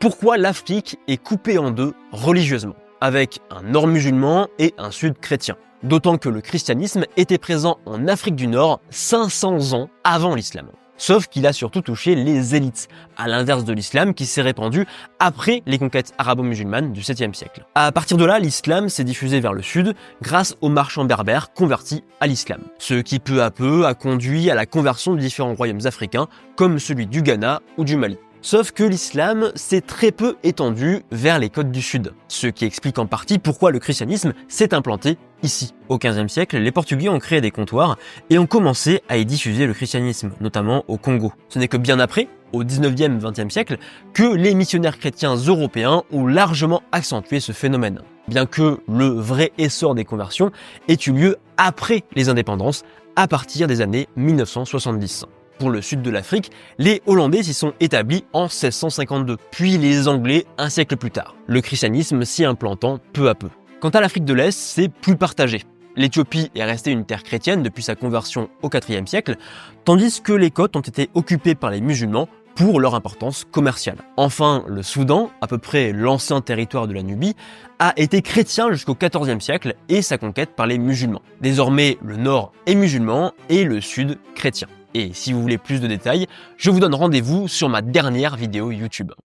pourquoi l'Afrique est coupée en deux religieusement, avec un nord musulman et un sud chrétien. D'autant que le christianisme était présent en Afrique du Nord 500 ans avant l'islam. Sauf qu'il a surtout touché les élites, à l'inverse de l'islam qui s'est répandu après les conquêtes arabo-musulmanes du 7e siècle. À partir de là, l'islam s'est diffusé vers le sud grâce aux marchands berbères convertis à l'islam. Ce qui peu à peu a conduit à la conversion de différents royaumes africains comme celui du Ghana ou du Mali. Sauf que l'islam s'est très peu étendu vers les côtes du sud, ce qui explique en partie pourquoi le christianisme s'est implanté ici. Au XVe siècle, les Portugais ont créé des comptoirs et ont commencé à y diffuser le christianisme, notamment au Congo. Ce n'est que bien après, au XIXe, XXe siècle, que les missionnaires chrétiens européens ont largement accentué ce phénomène. Bien que le vrai essor des conversions ait eu lieu après les indépendances, à partir des années 1970. Pour le sud de l'Afrique, les Hollandais s'y sont établis en 1652, puis les Anglais un siècle plus tard, le christianisme s'y implantant peu à peu. Quant à l'Afrique de l'Est, c'est plus partagé. L'Éthiopie est restée une terre chrétienne depuis sa conversion au IVe siècle, tandis que les côtes ont été occupées par les musulmans pour leur importance commerciale. Enfin, le Soudan, à peu près l'ancien territoire de la Nubie, a été chrétien jusqu'au XIVe siècle et sa conquête par les musulmans. Désormais, le nord est musulman et le sud chrétien. Et si vous voulez plus de détails, je vous donne rendez-vous sur ma dernière vidéo YouTube.